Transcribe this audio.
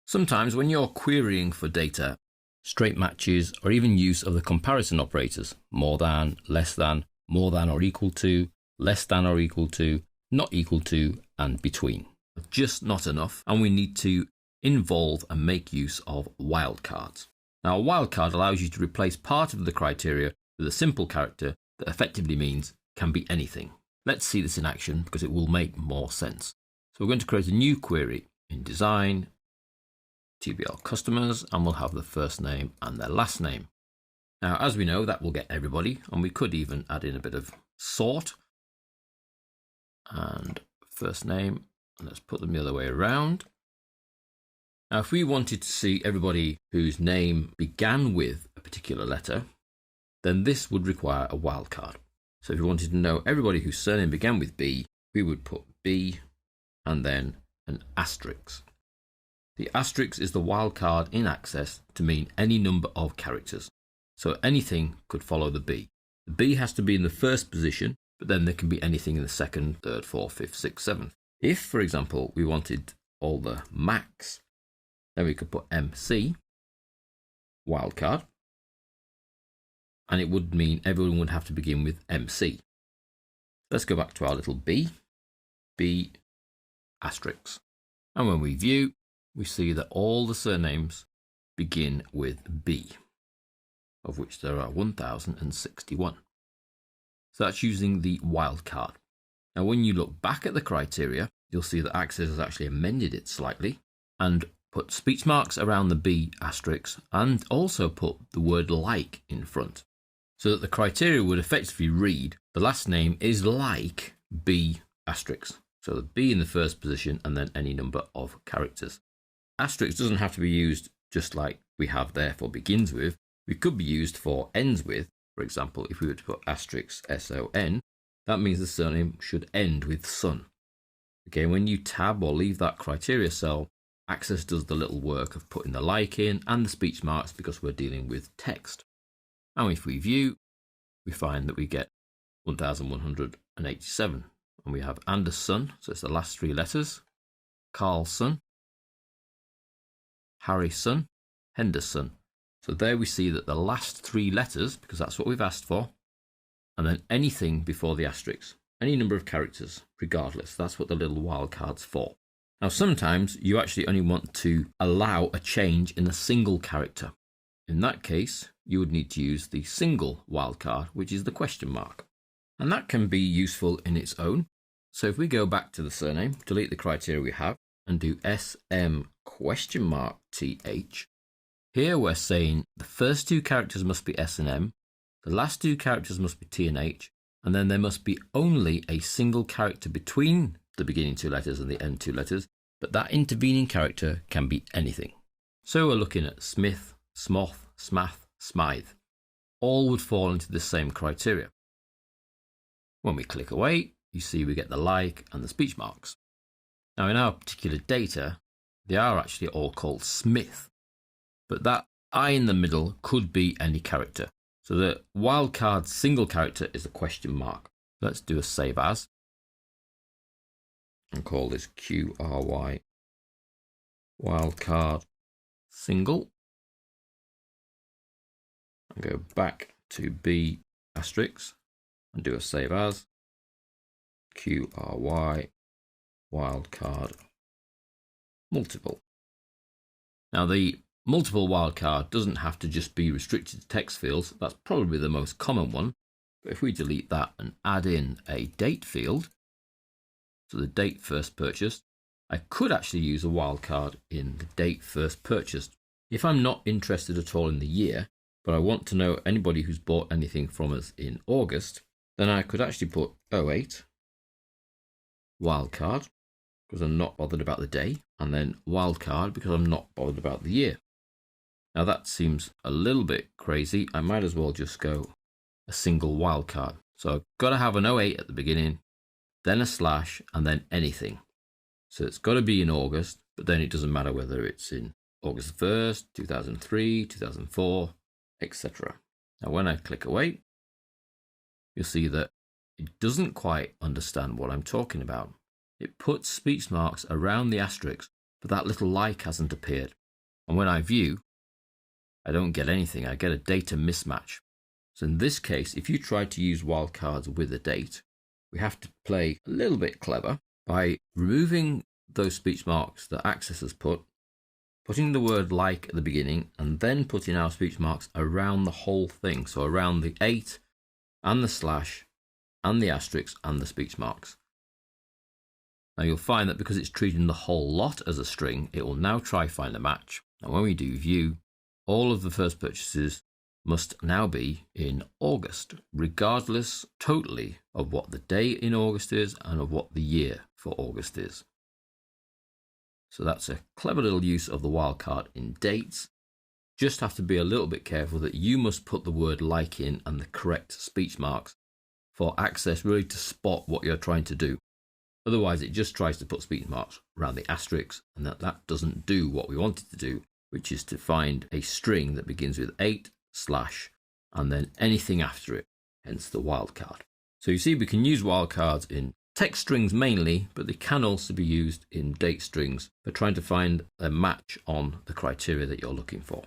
Sometimes when you're querying for data, straight matches or even use of the comparison operators, more than, less than, more than or equal to, less than or equal to, not equal to, and between. Just not enough, and we need to involve and make use of wildcards. Now, a wildcard allows you to replace part of the criteria with a simple character that effectively means can be anything. Let's see this in action because it will make more sense. So we're going to create a new query in Design, TBL Customers, and we'll have the first name and their last name. Now, as we know, that will get everybody, and we could even add in a bit of sort and first name, and let's put them the other way around. Now, if we wanted to see everybody whose name began with a particular letter, then this would require a wildcard. So if we wanted to know everybody whose surname began with B, we would put B and then an asterisk. The asterisk is the wildcard in Access to mean any number of characters. So anything could follow the B. The B has to be in the first position, but then there can be anything in the second, third, fourth, fifth, sixth, seventh. If, for example, we wanted all the Macs, then we could put MC, wildcard, and it would mean everyone would have to begin with MC. Let's go back to our little B asterisk. And when we view, we see that all the surnames begin with B, of which there are 1,061. So that's using the wildcard. Now, when you look back at the criteria, you'll see that Access has actually amended it slightly and put speech marks around the B asterisk and also put the word like in front, so that the criteria would effectively read the last name is like B asterisk. So the B in the first position and then any number of characters. Asterisk doesn't have to be used just like we have there for begins with. We could be used for ends with. For example, if we were to put asterisk SON, that means the surname should end with son. Again, when you tab or leave that criteria cell, Access does the little work of putting the like in and the speech marks because we're dealing with text. And if we view, we find that we get 1,187. And we have Anderson, so it's the last three letters, Carlson, Harrison, Henderson. So there we see that the last three letters, because that's what we've asked for, and then anything before the asterisk, any number of characters, regardless. That's what the little wildcard's for. Now, sometimes you actually only want to allow a change in a single character. In that case, you would need to use the single wildcard, which is the question mark. And that can be useful in its own. So if we go back to the surname, delete the criteria we have, and do SM question mark TH, here we're saying the first two characters must be S and M, the last two characters must be T and H, and then there must be only a single character between the beginning two letters and the end two letters, but that intervening character can be anything. So we're looking at Smith, Smoth, Smath, Smythe. All would fall into the same criteria. When we click away, you see we get the like and the speech marks. Now, in our particular data, they are actually all called Smith, but that I in the middle could be any character. So the wildcard single character is a question mark. Let's do a save as and call this QRY wildcard single. And go back to B asterisk and do a save as QRY wildcard multiple. Now, the multiple wildcard doesn't have to just be restricted to text fields. That's probably the most common one. But if we delete that and add in a date field, so the date first purchased, I could actually use a wildcard in the date first purchased. If I'm not interested at all in the year, but I want to know anybody who's bought anything from us in August, then I could actually put 08 wildcard because I'm not bothered about the day, and then wildcard because I'm not bothered about the year. Now that seems a little bit crazy. I might as well just go a single wildcard. So I've got to have an 08 at the beginning, then a slash, and then anything. So it's got to be in August, but then it doesn't matter whether it's in August 1st, 2003, 2004, etc. Now when I click away, you'll see that it doesn't quite understand what I'm talking about. It puts speech marks around the asterisk, but that little like hasn't appeared. And when I view, I don't get anything. I get a data mismatch. So in this case, if you try to use wildcards with a date, we have to play a little bit clever by removing those speech marks that Access has putting the word like at the beginning, and then putting our speech marks around the whole thing. So around the 8 and the slash and the asterisk and the speech marks. Now you'll find that because it's treating the whole lot as a string, it will now try find a match. And when we do view, all of the first purchases must now be in August, regardless totally of what the day in August is and of what the year for August is. So that's a clever little use of the wildcard in dates. Just have to be a little bit careful that you must put the word like in and the correct speech marks for Access really to spot what you're trying to do. Otherwise, it just tries to put speech marks around the asterisks, and that doesn't do what we want it to do, which is to find a string that begins with 8, slash, and then anything after it, hence the wildcard. So you see we can use wildcards in text strings mainly, but they can also be used in date strings for trying to find a match on the criteria that you're looking for.